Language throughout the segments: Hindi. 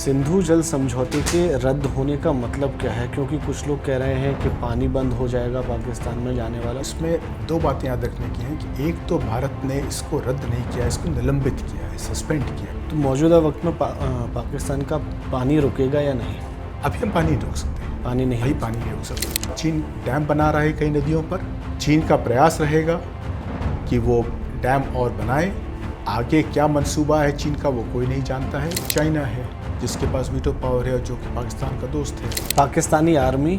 सिंधु जल समझौते के रद्द होने का मतलब क्या है? क्योंकि कुछ लोग कह रहे हैं कि पानी बंद हो जाएगा पाकिस्तान में जाने वाला। इसमें दो बातें याद रखने की हैं कि एक तो भारत ने इसको रद्द नहीं किया, इसको निलंबित किया है, सस्पेंड किया है। तो मौजूदा वक्त में पाकिस्तान का पानी रुकेगा या नहीं? अभी हम पानी नहीं रोक सकते, पानी नहीं रोक सकते। चीन डैम बना रहा है कई नदियों पर। चीन का प्रयास रहेगा कि वो डैम और बनाए। आगे क्या मंसूबा है चीन का वो कोई नहीं जानता है। चाइना है जिसके पास वीटो पावर है और जो कि पाकिस्तान का दोस्त है। पाकिस्तानी आर्मी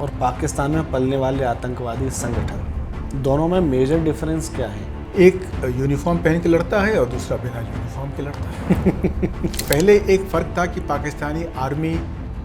और पाकिस्तान में पलने वाले आतंकवादी संगठन, दोनों में मेजर डिफरेंस क्या है? एक यूनिफॉर्म पहन के लड़ता है और दूसरा बिना यूनिफॉर्म के लड़ता है। पहले एक फ़र्क था कि पाकिस्तानी आर्मी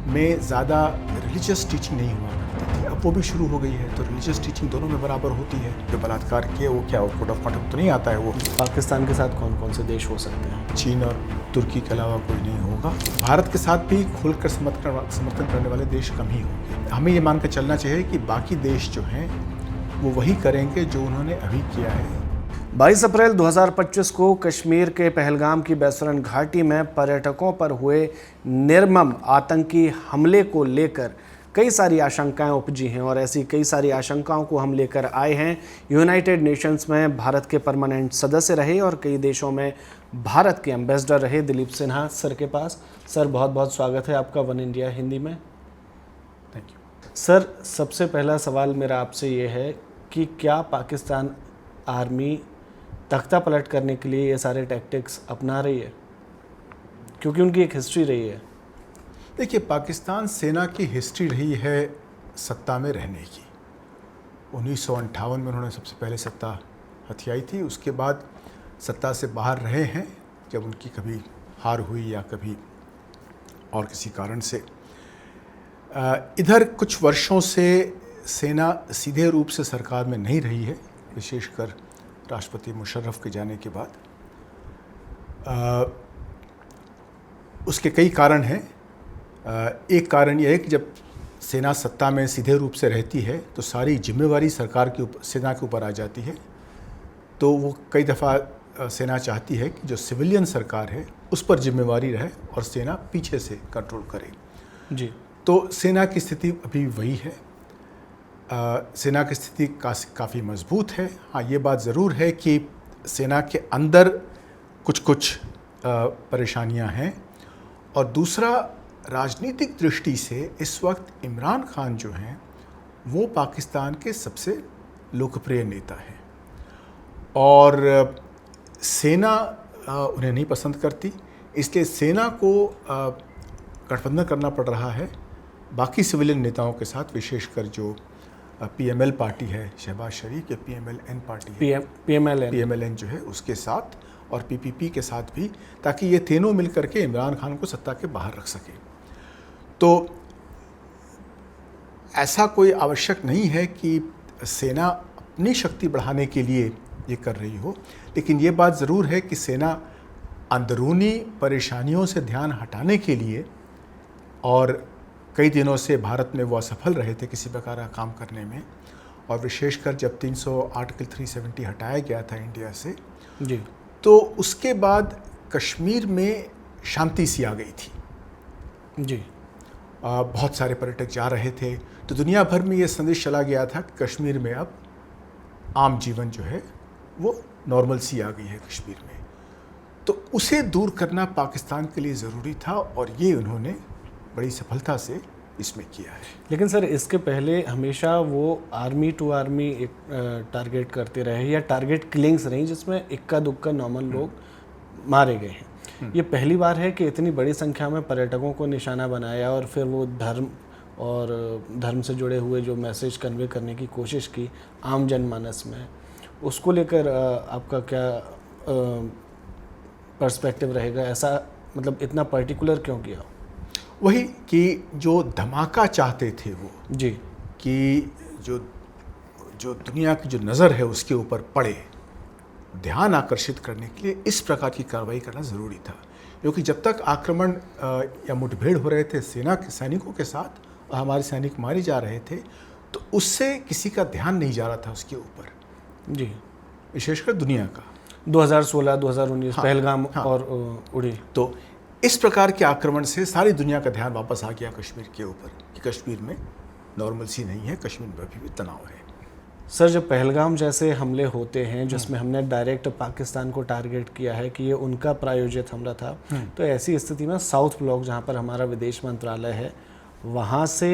में ज़्यादा रिलीजियस टीचिंग नहीं हुआ करती थी, अब वो भी शुरू हो गई है। तो रिलीजियस टीचिंग दोनों में बराबर होती है। जो बलात्कार किए वो क्या कोड ऑफ कंडक्ट तो नहीं आता है वो। पाकिस्तान के साथ कौन कौन से देश हो सकते हैं? चीन और तुर्की के अलावा कोई नहीं होगा। भारत के साथ भी खुलकर समर्थन करने वाले देश कम ही होंगे। हमें ये मानकर चलना चाहिए कि बाकी देश जो हैं वो वही करेंगे जो उन्होंने अभी किया है। 22 अप्रैल 2025 को कश्मीर के पहलगाम की बैसरन घाटी में पर्यटकों पर हुए निर्मम आतंकी हमले को लेकर कई सारी आशंकाएं उपजी हैं और ऐसी कई सारी आशंकाओं को हम लेकर आए हैं। यूनाइटेड नेशंस में भारत के परमानेंट सदस्य रहे और कई देशों में भारत के एम्बेसडर रहे दिलीप सिन्हा सर के पास। सर, बहुत बहुत स्वागत है आपका वन इंडिया हिंदी में। थैंक यू सर, सबसे पहला सवाल मेरा आपसे ये है कि क्या पाकिस्तान आर्मी तख्ता पलट करने के लिए ये सारे टैक्टिक्स अपना रही है? क्योंकि उनकी एक हिस्ट्री रही है। देखिए, पाकिस्तान सेना की हिस्ट्री रही है सत्ता में रहने की। 1958 में उन्होंने सबसे पहले सत्ता हथियाई थी। उसके बाद सत्ता से बाहर रहे हैं जब उनकी कभी हार हुई या कभी और किसी कारण से। इधर कुछ वर्षों से सेना सीधे रूप से सरकार में नहीं रही है, विशेषकर राष्ट्रपति मुशर्रफ के जाने के बाद। उसके कई कारण हैं। एक कारण यह है कि जब सेना सत्ता में सीधे रूप से रहती है तो सारी जिम्मेवारी सरकार के ऊपर, सेना के ऊपर आ जाती है। तो वो कई दफ़ा सेना चाहती है कि जो सिविलियन सरकार है उस पर जिम्मेवारी रहे और सेना पीछे से कंट्रोल करे। जी। तो सेना की स्थिति अभी वही है। सेना की स्थिति काफ़ी मजबूत है। हाँ, ये बात ज़रूर है कि सेना के अंदर कुछ परेशानियां हैं। और दूसरा, राजनीतिक दृष्टि से इस वक्त इमरान खान जो हैं वो पाकिस्तान के सबसे लोकप्रिय नेता हैं और सेना उन्हें नहीं पसंद करती। इसलिए सेना को गठबंधन करना पड़ रहा है बाकी सिविलियन नेताओं के साथ, विशेषकर जो पीएमएल पार्टी है, शहबाज शरीफ के पीएमएलएन पार्टी है, पीएमएलएन जो है उसके साथ, और पीपीपी के साथ भी, ताकि ये तीनों मिलकर के इमरान खान को सत्ता के बाहर रख सके। तो ऐसा कोई आवश्यक नहीं है कि सेना अपनी शक्ति बढ़ाने के लिए ये कर रही हो, लेकिन ये बात ज़रूर है कि सेना अंदरूनी परेशानियों से ध्यान हटाने के लिए, और कई दिनों से भारत में वो असफल रहे थे किसी प्रकार का काम करने में, और विशेषकर जब 370 हटाया गया था इंडिया से जी, तो उसके बाद कश्मीर में शांति सी आ गई थी। जी। बहुत सारे पर्यटक जा रहे थे, तो दुनिया भर में ये संदेश चला गया था कि कश्मीर में अब आम जीवन जो है वो नॉर्मल सी आ गई है कश्मीर में। तो उसे दूर करना पाकिस्तान के लिए ज़रूरी था और ये उन्होंने बड़ी सफलता से इसमें किया है। लेकिन सर, इसके पहले हमेशा वो आर्मी टू आर्मी एक टारगेट करते रहे या टारगेट किलिंग्स रही जिसमें इक्का दुक्का नॉर्मल लोग मारे गए हैं। ये पहली बार है कि इतनी बड़ी संख्या में पर्यटकों को निशाना बनाया और फिर वो धर्म से जुड़े हुए जो मैसेज कन्वे करने की कोशिश की आम जनमानस में, उसको लेकर आपका क्या पर्सपेक्टिव रहेगा? ऐसा मतलब इतना पर्टिकुलर क्यों किया? वही कि जो धमाका चाहते थे वो, जी, कि जो दुनिया की जो नज़र है उसके ऊपर पड़े, ध्यान आकर्षित करने के लिए इस प्रकार की कार्रवाई करना ज़रूरी था। क्योंकि जब तक आक्रमण या मुठभेड़ हो रहे थे सेना के सैनिकों के साथ और हमारे सैनिक मारे जा रहे थे, तो उससे किसी का ध्यान नहीं जा रहा था उसके ऊपर। जी, विशेषकर दुनिया का। 2016, 2019 पहलगाम और उड़ी। तो इस प्रकार के आक्रमण से सारी दुनिया का ध्यान वापस आ गया कश्मीर के ऊपर कि कश्मीर में नॉर्मलसी नहीं है, कश्मीर में अभी भी तनाव है। सर, जब पहलगाम जैसे हमले होते हैं जिसमें हमने डायरेक्ट पाकिस्तान को टारगेट किया है कि ये उनका प्रायोजित हमला था, तो ऐसी स्थिति में साउथ ब्लॉक जहाँ पर हमारा विदेश मंत्रालय है, वहाँ से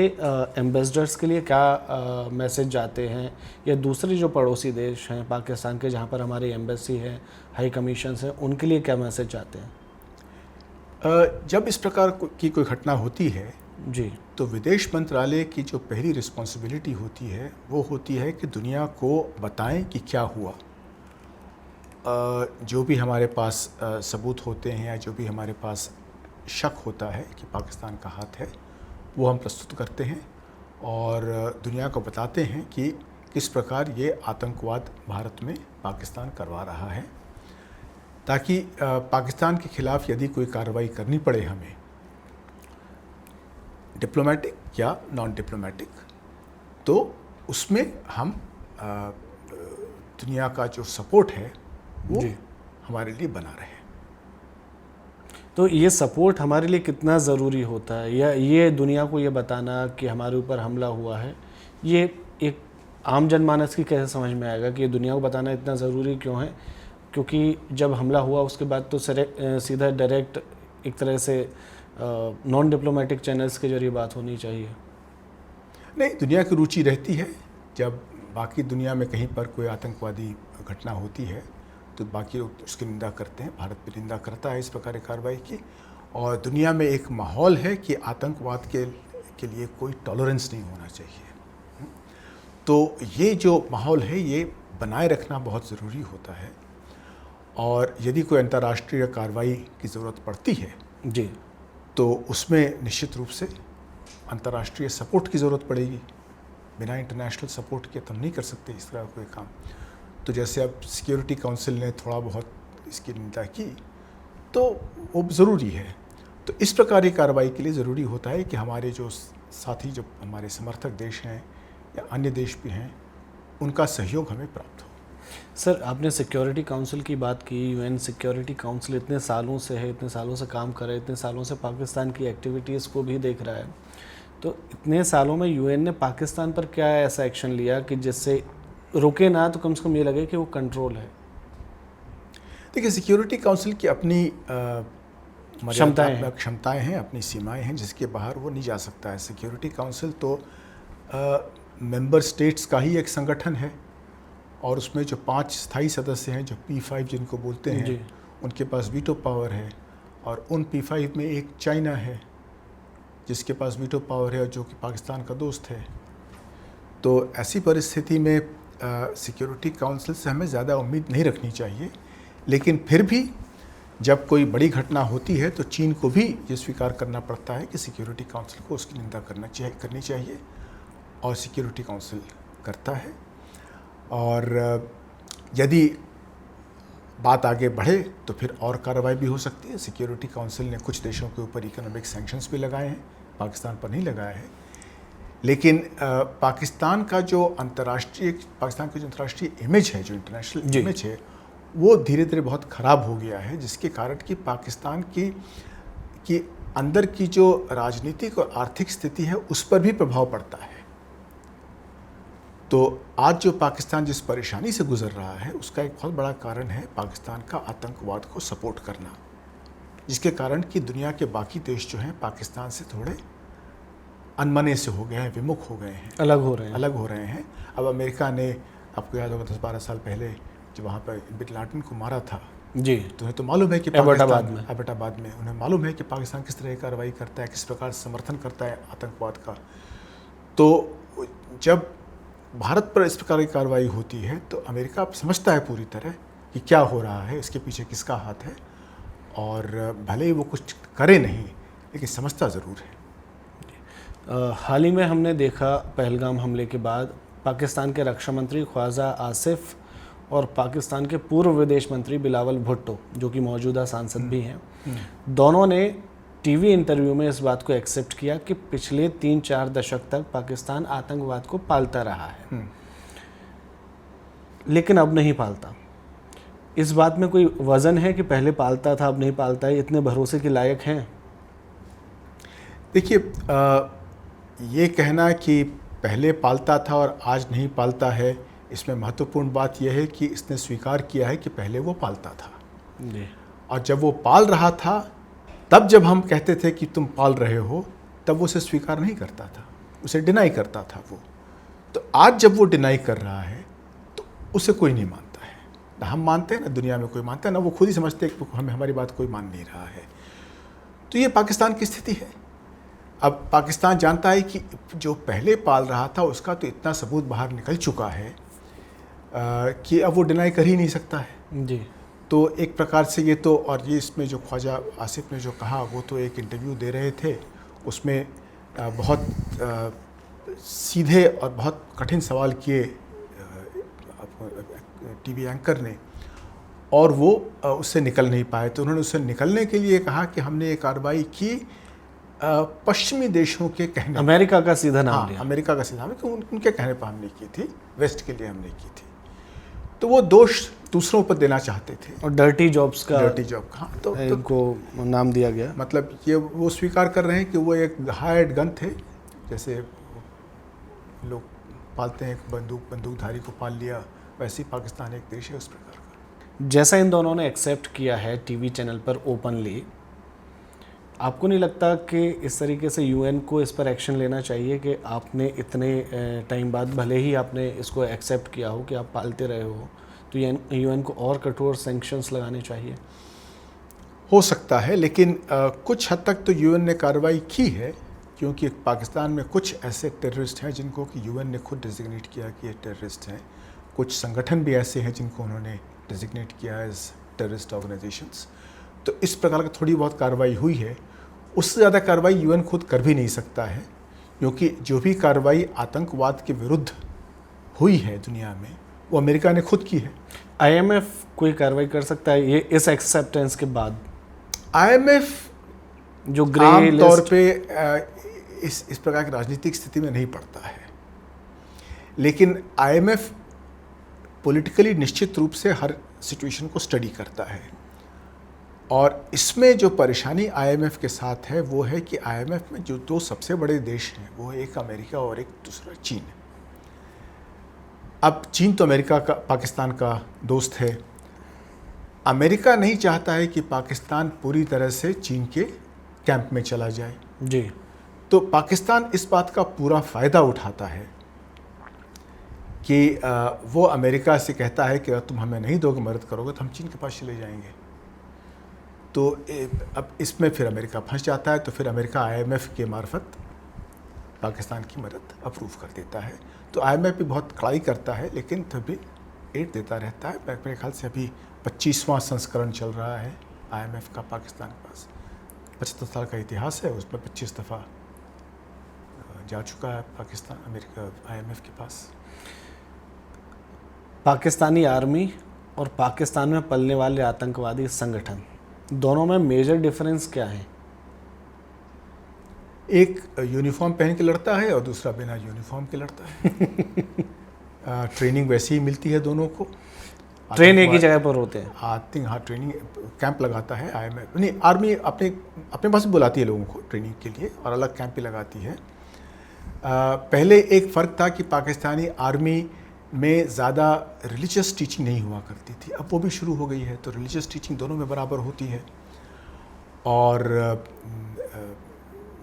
एम्बेसडर्स के लिए क्या मैसेज जाते हैं, या दूसरे जो पड़ोसी देश हैं पाकिस्तान के जहाँ पर हमारी एम्बेसी है, हाई कमीशंस हैं, उनके लिए क्या मैसेज जाते हैं? जब इस प्रकार की कोई घटना होती है जी, तो विदेश मंत्रालय की जो पहली रिस्पॉन्सिबिलिटी होती है वो होती है कि दुनिया को बताएं कि क्या हुआ। जो भी हमारे पास सबूत होते हैं या जो भी हमारे पास शक होता है कि पाकिस्तान का हाथ है, वो हम प्रस्तुत करते हैं और दुनिया को बताते हैं कि किस प्रकार ये आतंकवाद भारत में पाकिस्तान करवा रहा है, ताकि पाकिस्तान के खिलाफ यदि कोई कार्रवाई करनी पड़े हमें, डिप्लोमेटिक या नॉन डिप्लोमेटिक, तो उसमें हम दुनिया का जो सपोर्ट है वो हमारे लिए बना रहे। तो ये सपोर्ट हमारे लिए कितना ज़रूरी होता है, या ये दुनिया को ये बताना कि हमारे ऊपर हमला हुआ है, ये एक आम जनमानस की कैसे समझ में आएगा कि ये दुनिया को बताना इतना ज़रूरी क्यों है? क्योंकि जब हमला हुआ उसके बाद तो सीधा डायरेक्ट एक तरह से नॉन डिप्लोमेटिक चैनल्स के जरिए बात होनी चाहिए। नहीं, दुनिया की रुचि रहती है जब बाकी दुनिया में कहीं पर कोई आतंकवादी घटना होती है तो बाकी लोग उसकी निंदा करते हैं, भारत भी निंदा करता है इस प्रकार की कार्रवाई की, और दुनिया में एक माहौल है कि आतंकवाद के लिए कोई टॉलरेंस नहीं होना चाहिए। तो ये जो माहौल है ये बनाए रखना बहुत ज़रूरी होता है, और यदि कोई अंतर्राष्ट्रीय कार्रवाई की ज़रूरत पड़ती है जी, तो उसमें निश्चित रूप से अंतर्राष्ट्रीय सपोर्ट की ज़रूरत पड़ेगी। बिना इंटरनेशनल सपोर्ट के तो हम नहीं कर सकते इस तरह कोई काम। तो जैसे अब सिक्योरिटी काउंसिल ने थोड़ा बहुत इसकी निंदा की तो वो ज़रूरी है। तो इस प्रकार की कार्रवाई के लिए ज़रूरी होता है कि हमारे जो साथी, जो हमारे समर्थक देश हैं या अन्य देश भी हैं, उनका सहयोग हमें प्राप्त हो। सर, आपने सिक्योरिटी काउंसिल की बात की। यूएन सिक्योरिटी काउंसिल इतने सालों से है, इतने सालों से काम कर रहा है, इतने सालों से पाकिस्तान की एक्टिविटीज़ को भी देख रहा है। तो इतने सालों में यूएन ने पाकिस्तान पर क्या ऐसा एक्शन लिया कि जिससे रुके ना, तो कम से कम ये लगे कि वो कंट्रोल है? देखिए, सिक्योरिटी काउंसिल की अपनी क्षमताएं हैं, अपनी सीमाएं हैं, जिसके बाहर वो नहीं जा सकता है। सिक्योरिटी काउंसिल तो मेंबर स्टेट्स का ही एक संगठन है, और उसमें जो 5 स्थायी सदस्य हैं, जो P5 जिनको बोलते हैं, उनके पास वीटो पावर है, और उन P5 में एक चाइना है जिसके पास वीटो पावर है और जो कि पाकिस्तान का दोस्त है। तो ऐसी परिस्थिति में सिक्योरिटी काउंसिल से हमें ज़्यादा उम्मीद नहीं रखनी चाहिए, लेकिन फिर भी जब कोई बड़ी घटना होती है तो चीन को भी ये स्वीकार करना पड़ता है कि सिक्योरिटी काउंसिल को उसकी निंदा करनी चाहिए, और सिक्योरिटी काउंसिल करता है। और यदि बात आगे बढ़े तो फिर और कार्रवाई भी हो सकती है। सिक्योरिटी काउंसिल ने कुछ देशों के ऊपर इकोनॉमिक सैंक्शंस भी लगाए हैं, पाकिस्तान पर नहीं लगाया है, लेकिन पाकिस्तान की जो अंतर्राष्ट्रीय इमेज है, जो इंटरनेशनल इमेज है, वो धीरे धीरे बहुत ख़राब हो गया है, जिसके कारण कि पाकिस्तान की अंदर की जो राजनीतिक और आर्थिक स्थिति है उस पर भी प्रभाव पड़ता है। तो आज जो पाकिस्तान जिस परेशानी से गुजर रहा है उसका एक बहुत बड़ा कारण है पाकिस्तान का आतंकवाद को सपोर्ट करना, जिसके कारण कि दुनिया के बाकी देश जो हैं पाकिस्तान से थोड़े अनमने से हो गए हैं, विमुख हो गए हैं, अलग हो रहे हैं। अब अमेरिका ने, आपको याद होगा 10-12 साल पहले जब वहाँ पर बिन लादेन को मारा था जी, तो उन्हें तो मालूम है कि एबटाबाद में उन्हें मालूम है कि पाकिस्तान किस तरह की कार्रवाई करता है, किस प्रकार समर्थन करता है आतंकवाद का। तो जब भारत पर इस प्रकार की कार्रवाई होती है तो अमेरिका समझता है पूरी तरह कि क्या हो रहा है, इसके पीछे किसका हाथ है, और भले ही वो कुछ करे नहीं लेकिन समझता ज़रूर है। हाल ही में हमने देखा पहलगाम हमले के बाद पाकिस्तान के रक्षा मंत्री ख्वाजा आसिफ और पाकिस्तान के पूर्व विदेश मंत्री बिलावल भुट्टो, जो कि मौजूदा सांसद भी हैं, दोनों ने टीवी इंटरव्यू में इस बात को एक्सेप्ट किया कि पिछले 3-4 दशक तक पाकिस्तान आतंकवाद को पालता रहा है, लेकिन अब नहीं पालता। इस बात में कोई वजन है कि पहले पालता था अब नहीं पालता है, इतने भरोसे के लायक हैं? देखिए, ये कहना कि पहले पालता था और आज नहीं पालता है, इसमें महत्वपूर्ण बात यह है कि इसने स्वीकार किया है कि पहले वो पालता था। जी। और जब वो पाल रहा था, तब जब हम कहते थे कि तुम पाल रहे हो, तब वो उसे स्वीकार नहीं करता था, उसे डिनाई करता था वो। तो आज जब वो डिनाई कर रहा है तो उसे कोई नहीं मानता है। ना हम मानते हैं, ना दुनिया में कोई मानता है, ना वो खुद ही समझते हैं कि हमें हमारी बात कोई मान नहीं रहा है। तो ये पाकिस्तान की स्थिति है। अब पाकिस्तान जानता है कि जो पहले पाल रहा था उसका तो इतना सबूत बाहर निकल चुका है कि अब वो डिनाई कर ही नहीं सकता है। जी। तो एक प्रकार से ये तो, और ये इसमें जो ख्वाजा आसिफ ने जो कहा वो तो एक इंटरव्यू दे रहे थे, उसमें बहुत सीधे और बहुत कठिन सवाल किए टीवी एंकर ने, और वो उससे निकल नहीं पाए। तो उन्होंने उससे निकलने के लिए कहा कि हमने ये कार्रवाई की पश्चिमी देशों के कहने, अमेरिका का सीधा नाम हाँ, लिया। अमेरिका का सीधा, कि उनके कहने पर हमने की थी, वेस्ट के लिए हमने की थी। तो वो दोष दूसरों पर देना चाहते थे, और डर्टी जॉब्स का, डर्टी जॉब का, तो इनको नाम दिया गया। मतलब ये वो स्वीकार कर रहे हैं कि वो एक हायर्ड गन थे, जैसे लोग पालते हैं, बंदूकधारी को पाल लिया, वैसे ही पाकिस्तान एक देश है उस प्रकार का। जैसा इन दोनों ने एक्सेप्ट किया है टीवी चैनल पर ओपनली, आपको नहीं लगता कि इस तरीके से यूएन को इस पर एक्शन लेना चाहिए कि आपने इतने टाइम बाद भले ही आपने इसको एक्सेप्ट किया हो कि आप पालते रहे हो, तो यूएन को और कठोर सैंक्शंस लगाने चाहिए? हो सकता है, लेकिन कुछ हद तक तो यूएन ने कार्रवाई की है, क्योंकि पाकिस्तान में कुछ ऐसे टेररिस्ट हैं जिनको कि यूएन ने खुद डिजिग्नेट किया कि ये टेररिस्ट हैं। कुछ संगठन भी ऐसे हैं जिनको उन्होंने डिजिग्नेट किया एज टेररिस्ट ऑर्गेनाइजेशंस। तो इस प्रकार की थोड़ी बहुत कार्रवाई हुई है। उससे ज़्यादा कार्रवाई यूएन खुद कर भी नहीं सकता है, क्योंकि जो भी कार्रवाई आतंकवाद के विरुद्ध हुई है दुनिया में, वो अमेरिका ने खुद की है। आईएमएफ कोई कार्रवाई कर सकता है ये इस एक्सेप्टेंस के बाद? आईएमएफ जो ग्रे आमतौर लिस्ट, पे इस प्रकार की राजनीतिक स्थिति में नहीं पड़ता है, लेकिन आईएमएफ पॉलिटिकली निश्चित रूप से हर सिचुएशन को स्टडी करता है। और इसमें जो परेशानी आईएमएफ के साथ है वो है कि आईएमएफ में जो दो सबसे बड़े देश हैं वो एक अमेरिका और एक दूसरा चीन है। अब चीन तो अमेरिका का, पाकिस्तान का दोस्त है। अमेरिका नहीं चाहता है कि पाकिस्तान पूरी तरह से चीन के कैंप में चला जाए। जी। तो पाकिस्तान इस बात का पूरा फ़ायदा उठाता है कि वो अमेरिका से कहता है कि अगर तुम हमें नहीं दोगे, मदद करोगे, तो हम चीन के पास चले जाएंगे। तो अब इसमें फिर अमेरिका फंस जाता है। तो फिर अमेरिका आईएमएफ के मार्फत पाकिस्तान की मदद अप्रूव कर देता है। तो आईएमएफ भी बहुत कड़ाई करता है, लेकिन तभी एड देता रहता है। मेरे ख्याल से अभी 25वां संस्करण चल रहा है आईएमएफ का पाकिस्तान के पास। 75 साल का इतिहास है, उसमें 25 दफ़ा जा चुका है पाकिस्तान, अमेरिका आईएमएफ के पास। पाकिस्तानी आर्मी और पाकिस्तान में पलने वाले आतंकवादी संगठन, दोनों में मेजर डिफरेंस क्या है? एक यूनिफॉर्म पहन के लड़ता है और दूसरा बिना यूनिफॉर्म के लड़ता है। ट्रेनिंग वैसे ही मिलती है दोनों को। ट्रेन एक ही जगह पर होते हैं। हाँ, ट्रेनिंग कैंप लगाता है आईएमएफ, नहीं, आर्मी अपने पास बुलाती है लोगों को ट्रेनिंग के लिए और अलग कैंप भी लगाती है। पहले एक फ़र्क था कि पाकिस्तानी आर्मी में ज़्यादा रिलीजियस टीचिंग नहीं हुआ करती थी, अब वो भी शुरू हो गई है। तो रिलीजियस टीचिंग दोनों में बराबर होती है, और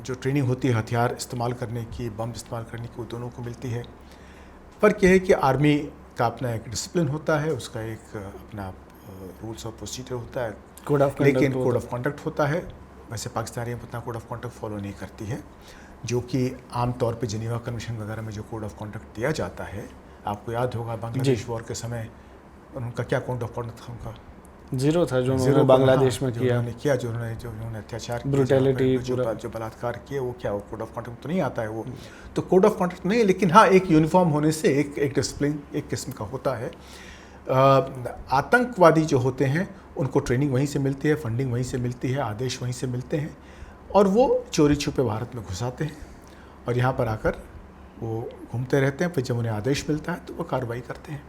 जो ट्रेनिंग होती है हथियार इस्तेमाल करने की, बम इस्तेमाल करने की, वो दोनों को मिलती है। फ़र्क यह है कि आर्मी का अपना एक डिसिप्लिन होता है, उसका एक अपना रूल्स ऑफ प्रोसीजर होता है, कोड ऑफ लेकिन कोड ऑफ कॉन्डक्ट होता है। वैसे पाकिस्तानी अपना कोड ऑफ कॉन्डक्ट फॉलो नहीं करती है, जो कि आमतौर पे जिनेवा कन्वेंशन वगैरह में जो कोड ऑफ कॉन्डक्ट दिया जाता है, आपको याद होगा बांग्लादेश वॉर के समय उनका क्या कोड ऑफ कॉन्डक्ट था? उनका जीरो था, जो उन्होंने बांग्लादेश में किया, जो उन्होंने अत्याचार, ब्रुटैलिटी, जो बलात्कार किए, वो क्या, वो कोड ऑफ कॉन्डक्ट तो नहीं आता है वो। तो कोड ऑफ कॉन्डक्ट नहीं है, लेकिन हाँ, एक यूनिफॉर्म होने से एक डिसिप्लिन एक किस्म का होता है। आतंकवादी जो होते हैं उनको ट्रेनिंग वहीं से मिलती है, फंडिंग वहीं से मिलती है, आदेश वहीं से मिलते हैं, और वो चोरी छुपे भारत में घुसाते हैं और यहाँ पर आकर वो घूमते रहते हैं। फिर जब उन्हें आदेश मिलता है तो वो कार्रवाई करते हैं।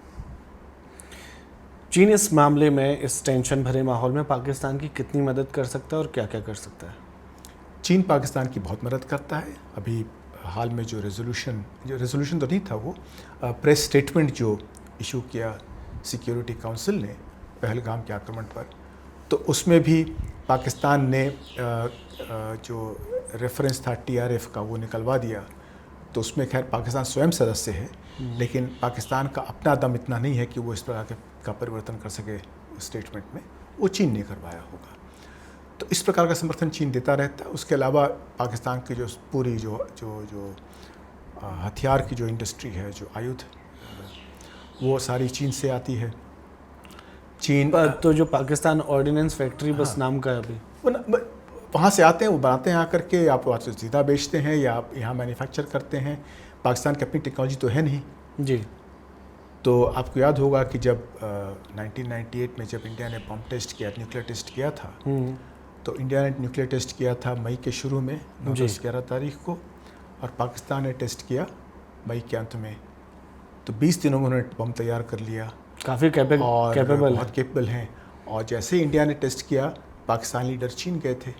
चीन इस मामले में, इस टेंशन भरे माहौल में पाकिस्तान की कितनी मदद कर सकता है और क्या क्या कर सकता है? चीन पाकिस्तान की बहुत मदद करता है। अभी हाल में जो रेजोल्यूशन तो नहीं था, वो प्रेस स्टेटमेंट जो इशू किया सिक्योरिटी काउंसिल ने पहलगाम के आक्रमण पर, तो उसमें भी पाकिस्तान ने जो रेफरेंस था TRF का वो निकलवा दिया। तो उसमें खैर पाकिस्तान स्वयं सदस्य है, लेकिन पाकिस्तान का अपना दम इतना नहीं है कि वो इस प्रकार का परिवर्तन कर सके स्टेटमेंट में, वो चीन ने करवाया होगा। तो इस प्रकार का समर्थन चीन देता रहता है। उसके अलावा पाकिस्तान की जो पूरी जो हथियार की जो इंडस्ट्री है, जो आयुध, वो सारी चीन से आती है। चीन तो जो पाकिस्तान ऑर्डिनेंस फैक्ट्री बस नाम का है अभी, वहाँ से आते हैं, वो बनाते हैं आकर के, आप वहाँ से सीधा बेचते हैं या आप यहाँ मैन्युफैक्चर करते हैं। पाकिस्तान की अपनी टेक्नोलॉजी तो है नहीं जी। तो आपको याद होगा कि जब 1998 में जब इंडिया ने बम टेस्ट किया, न्यूक्लियर टेस्ट किया था, तो इंडिया ने न्यूक्लियर टेस्ट किया था मई के शुरू में 9-10-11 तारीख को, और पाकिस्तान ने टेस्ट किया मई के अंत में। तो 20 दिनों में उन्होंने बम तैयार कर लिया। काफ़ी कैपेबल बहुत कैपेबल हैं। और जैसे ही इंडिया ने टेस्ट किया, पाकिस्तान लीडर चीन गए थे।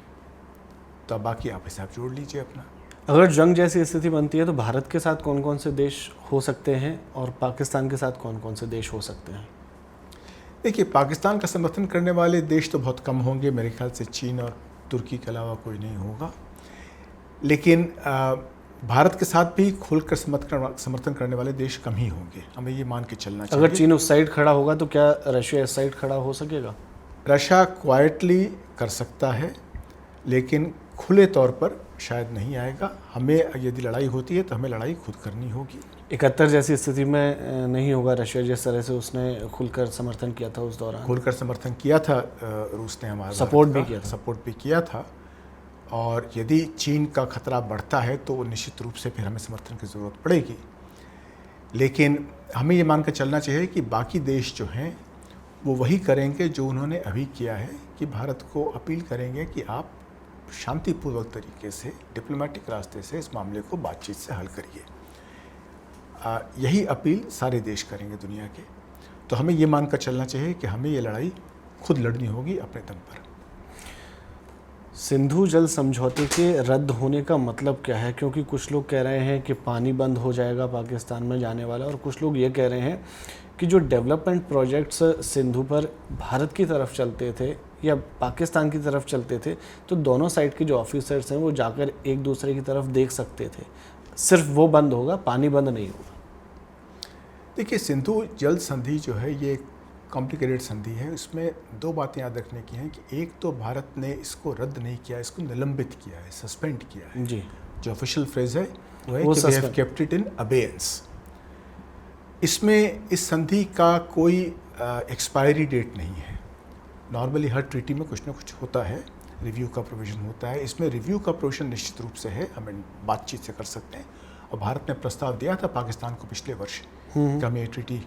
तो अब बाकी आप हिसाब जोड़ लीजिए अपना। अगर जंग जैसी स्थिति बनती है तो भारत के साथ कौन कौन से देश हो सकते हैं और पाकिस्तान के साथ कौन कौन से देश हो सकते हैं? देखिए, पाकिस्तान का समर्थन करने वाले देश तो बहुत कम होंगे, मेरे ख्याल से चीन और तुर्की के अलावा कोई नहीं होगा। लेकिन भारत के साथ भी खुलकर समर्थन करने वाले देश कम ही होंगे, हमें ये मान के चलना चाहिए। अगर चीन उस साइड खड़ा होगा तो क्या रशिया इस साइड खड़ा हो सकेगा? रशिया क्वाइटली कर सकता है, लेकिन खुले तौर पर शायद नहीं आएगा। हमें यदि लड़ाई होती है तो हमें लड़ाई खुद करनी होगी। 71 जैसी स्थिति में नहीं होगा रशिया, जिस तरह से उसने खुलकर समर्थन किया था उस दौरान। खुलकर समर्थन किया था, रूस ने हमारा सपोर्ट भी किया था। और यदि चीन का खतरा बढ़ता है तो निश्चित रूप से फिर हमें समर्थन की ज़रूरत पड़ेगी। लेकिन हमें ये मान कर चलना चाहिए कि बाकी देश जो हैं वो वही करेंगे जो उन्होंने अभी किया है, कि भारत को अपील करेंगे कि आप शांतिपूर्वक तरीके से, डिप्लोमेटिक रास्ते से इस मामले को बातचीत से हल करिए। यही अपील सारे देश करेंगे दुनिया के। तो हमें ये मानकर चलना चाहिए कि हमें ये लड़ाई खुद लड़नी होगी अपने दम पर। सिंधु जल समझौते के रद्द होने का मतलब क्या है? क्योंकि कुछ लोग कह रहे हैं कि पानी बंद हो जाएगा पाकिस्तान में जाने वाला, और कुछ लोग ये कह रहे हैं कि जो डेवलपमेंट प्रोजेक्ट्स सिंधु पर भारत की तरफ चलते थे या पाकिस्तान की तरफ चलते थे, तो दोनों साइड के जो ऑफिसर्स हैं वो जाकर एक दूसरे की तरफ देख सकते थे। सिर्फ वो बंद होगा, पानी बंद नहीं होगा। देखिए, सिंधु जल संधि जो है ये कॉम्प्लिकेटेड संधि है। इसमें दो बातें याद रखने की हैं कि एक तो भारत ने इसको रद्द नहीं किया, इसको निलंबित किया है, सस्पेंड किया है। जी, जो ऑफिशियल फ्रेज है वो है कि we have kept it in abeyance. इसमें इस संधि का कोई एक्सपायरी डेट नहीं है। नॉर्मली हर ट्रीटी में कुछ ना कुछ होता है, रिव्यू का प्रोविज़न होता है। इसमें रिव्यू का प्रोविज़न निश्चित रूप से है, हमें बातचीत से कर सकते हैं। और भारत ने प्रस्ताव दिया था पाकिस्तान को पिछले वर्ष कि हमें ये ट्रीटी,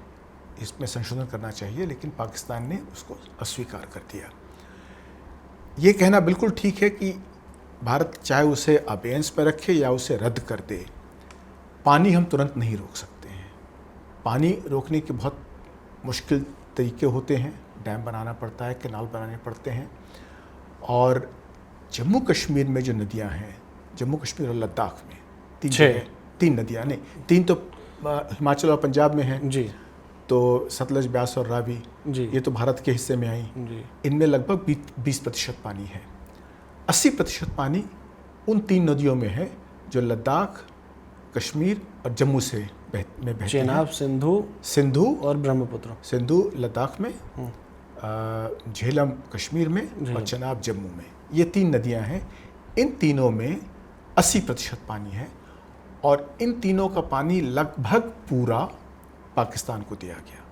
इसमें संशोधन करना चाहिए, लेकिन पाकिस्तान ने उसको अस्वीकार कर दिया। ये कहना बिल्कुल ठीक है कि भारत चाहे उसे अबेयंस में रखे या उसे रद्द कर दे, पानी हम तुरंत नहीं रोक सकते हैं। पानी रोकने के बहुत मुश्किल तरीके होते हैं, डैम बनाना पड़ता है, कैनाल बनाने पड़ते हैं। और जम्मू कश्मीर में जो नदियां हैं, जम्मू कश्मीर और लद्दाख में तीन नदियां, नहीं, तीन तो हिमाचल और पंजाब में हैं जी। तो सतलज, ब्यास और रावी जी, ये तो भारत के हिस्से में आई जी। इनमें लगभग 20% पानी है। 80% पानी उन तीन नदियों में है जो लद्दाख, कश्मीर और जम्मू से बहती हैं। चेनाब, सिंधु और ब्रह्मपुत्र। सिंधु लद्दाख में, झेलम कश्मीर में और चेनाब जम्मू में। ये तीन नदियां हैं। इन तीनों में 80% पानी है और इन तीनों का पानी लगभग पूरा पाकिस्तान को दिया गया।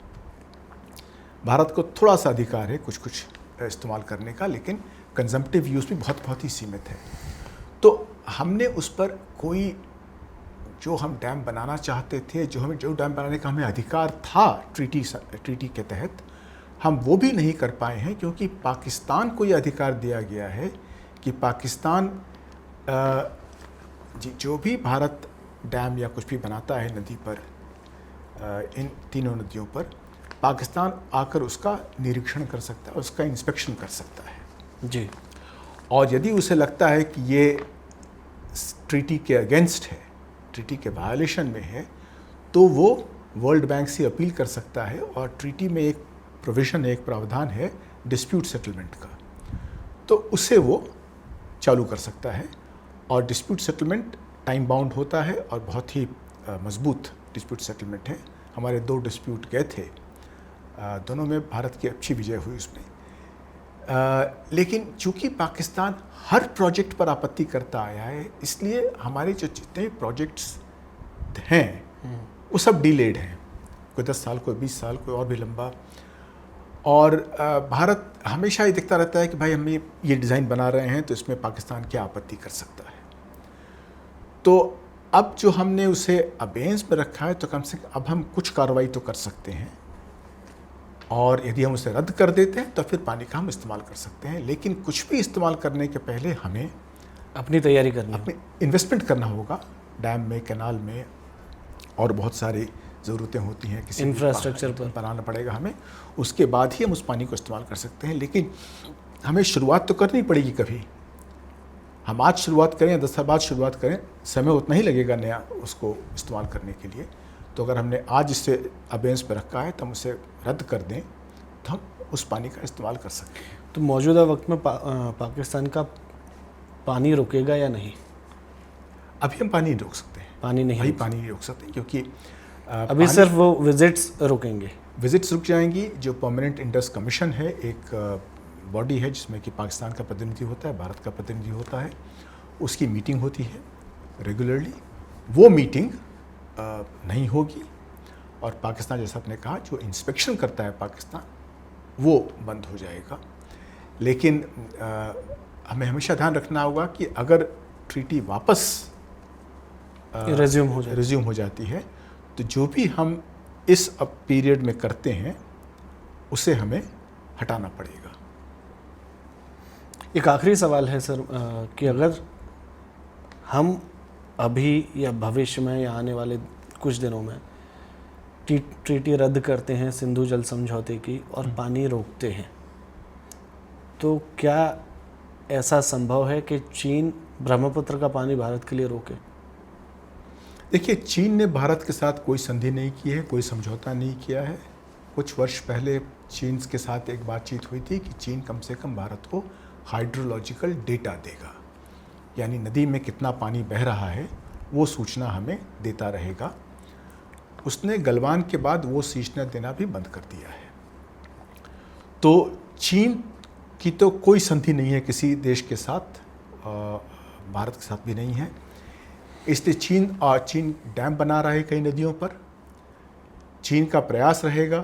भारत को थोड़ा सा अधिकार है कुछ कुछ इस्तेमाल करने का, लेकिन कंजम्पटिव यूज़ भी बहुत ही सीमित है। तो हमने उस पर कोई, जो हम डैम बनाना चाहते थे, जो डैम बनाने का हमें अधिकार था ट्रीटी के तहत, हम वो भी नहीं कर पाए हैं, क्योंकि पाकिस्तान को ये अधिकार दिया गया है कि पाकिस्तान जो भी भारत डैम या कुछ भी बनाता है नदी पर, इन तीनों नदियों पर, पाकिस्तान आकर उसका निरीक्षण कर सकता है, उसका इंस्पेक्शन कर सकता है जी। और यदि उसे लगता है कि ये ट्रीटी के अगेंस्ट है, ट्रीटी के वायलेशन में है, तो वो वर्ल्ड बैंक से अपील कर सकता है और ट्रीटी में एक प्रोविज़न है, एक प्रावधान है डिस्प्यूट सेटलमेंट का, तो उसे वो चालू कर सकता है और डिस्प्यूट सेटलमेंट टाइम बाउंड होता है और बहुत ही मजबूत डिस्प्यूट सेटलमेंट है। हमारे 2 डिस्प्यूट गए थे, दोनों में भारत की अच्छी विजय हुई उसमें। लेकिन चूंकि पाकिस्तान हर प्रोजेक्ट पर आपत्ति करता आया है, इसलिए हमारे जो जितने प्रोजेक्ट्स हैं वो सब डिलेड हैं, कोई 10 साल, कोई 20 साल, कोई और भी लंबा। और भारत हमेशा ये देखता रहता है कि भाई हम ये डिज़ाइन बना रहे हैं तो इसमें पाकिस्तान क्या आपत्ति कर सकता है। तो अब जो हमने उसे अबेंस में रखा है तो कम से कम अब हम कुछ कार्रवाई तो कर सकते हैं और यदि हम उसे रद्द कर देते हैं तो फिर पानी का हम इस्तेमाल कर सकते हैं। लेकिन कुछ भी इस्तेमाल करने के पहले हमें अपनी तैयारी करनी है, अपने इन्वेस्टमेंट करना होगा, डैम में, कैनाल में, और बहुत सारी ज़रूरतें होती हैं, किसी इंफ्रास्ट्रक्चर पर बनाना पड़ेगा हमें, उसके बाद ही हम उस पानी को इस्तेमाल कर सकते हैं। लेकिन हमें शुरुआत तो करनी पड़ेगी कभी। हम आज शुरुआत करें या 10 साल बाद शुरुआत करें, समय उतना ही लगेगा नया उसको इस्तेमाल करने के लिए। तो अगर हमने आज इससे अबेंस में रखा है तो हम उसे रद्द कर दें तो हम उस पानी का इस्तेमाल कर सकते हैं। तो मौजूदा वक्त में पाकिस्तान का पानी रुकेगा या नहीं? अभी हम पानी नहीं रोक सकते हैं, पानी नहीं रोक सकते क्योंकि अभी सिर्फ वो विजिट्स रुकेंगे। विजिट्स रुक जाएंगी। जो परमानेंट इंडस कमीशन है, एक बॉडी है जिसमें कि पाकिस्तान का प्रतिनिधि होता है, भारत का प्रतिनिधि होता है, उसकी मीटिंग होती है रेगुलरली। वो मीटिंग नहीं होगी और पाकिस्तान, जैसा आपने कहा, जो इंस्पेक्शन करता है पाकिस्तान, वो बंद हो जाएगा। लेकिन हमें हमेशा ध्यान रखना होगा कि अगर ट्रीटी वापस रिज्यूम हो जाती है तो जो भी हम इस पीरियड में करते हैं उसे हमें हटाना पड़ेगा। एक आखिरी सवाल है सर, कि अगर हम अभी या भविष्य में या आने वाले कुछ दिनों में ट्रीटी रद्द करते हैं सिंधु जल समझौते की और पानी रोकते हैं, तो क्या ऐसा संभव है कि चीन ब्रह्मपुत्र का पानी भारत के लिए रोके? देखिए, चीन ने भारत के साथ कोई संधि नहीं की है, कोई समझौता नहीं किया है। कुछ वर्ष पहले चीन के साथ एक बातचीत हुई थी कि चीन कम से कम भारत को हाइड्रोलॉजिकल डेटा देगा, यानी नदी में कितना पानी बह रहा है वो सूचना हमें देता रहेगा। उसने गलवान के बाद वो सूचना देना भी बंद कर दिया है। तो चीन की तो कोई संधि नहीं है किसी देश के साथ, भारत के साथ भी नहीं है। इसलिए चीन डैम बना रहा है कई नदियों पर। चीन का प्रयास रहेगा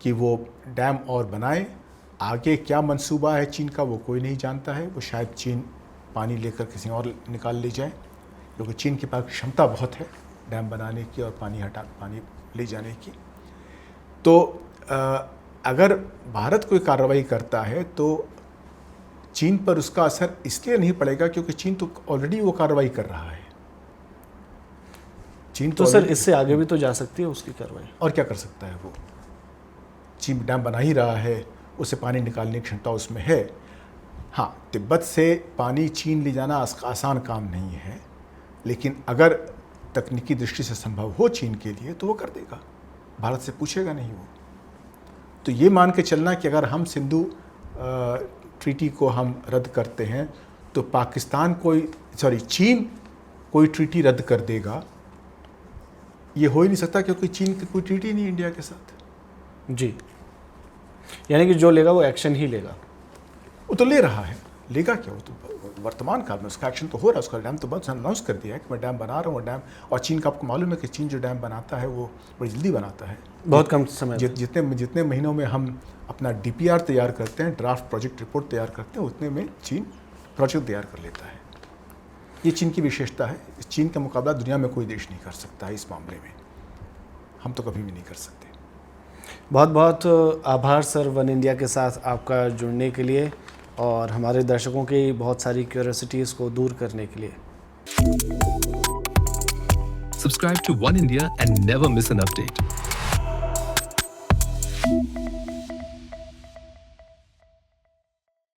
कि वो डैम और बनाए। आगे क्या मंसूबा है चीन का वो कोई नहीं जानता है। वो शायद चीन पानी लेकर किसी और निकाल ले जाए, क्योंकि चीन के पास क्षमता बहुत है डैम बनाने की और पानी ले जाने की। तो अगर भारत कोई कार्रवाई करता है तो चीन पर उसका असर इसलिए नहीं पड़ेगा क्योंकि चीन तो ऑलरेडी वो कार्रवाई कर रहा है। चीन तो सर इससे आगे भी तो जा सकती है उसकी कार्रवाई। और क्या कर सकता है वो? चीन डैम बना ही रहा है, उसे पानी निकालने की क्षमता उसमें है। हाँ, तिब्बत से पानी चीन ले जाना आसान काम नहीं है, लेकिन अगर तकनीकी दृष्टि से संभव हो चीन के लिए तो वो कर देगा, भारत से पूछेगा नहीं वो। तो ये मान के चलना कि अगर हम सिंधु ट्रीटी को हम रद्द करते हैं तो चीन कोई ट्रीटी रद्द कर देगा, ये हो ही नहीं सकता, क्योंकि चीन की कोई ट्रीटी नहीं इंडिया के साथ। जी, यानी कि जो लेगा वो एक्शन ही लेगा। वो तो ले रहा है, लेगा क्या? वो तो वर्तमान काल में उसका एक्शन तो हो रहा है। उसका डैम तो बहुत अनाउंस कर दिया है कि मैं डैम बना रहा हूँ। डैम, और चीन का आपको मालूम है कि चीन जो डैम बनाता है वो बड़ी जल्दी बनाता है, बहुत कम समय। जितने महीनों में हम अपना DPR तैयार करते हैं, ड्राफ्ट प्रोजेक्ट रिपोर्ट तैयार करते हैं, उतने में चीन प्रोजेक्ट तैयार कर लेता है। ये चीन की विशेषता है। चीन का मुकाबला दुनिया में कोई देश नहीं कर सकता है इस मामले में, हम तो कभी भी नहीं कर सकते। बहुत बहुत आभार सर वन इंडिया के साथ आपका जुड़ने के लिए और हमारे दर्शकों की बहुत सारी क्यूरियोसिटीज़ को दूर करने के लिए। Subscribe to One India and never miss an update.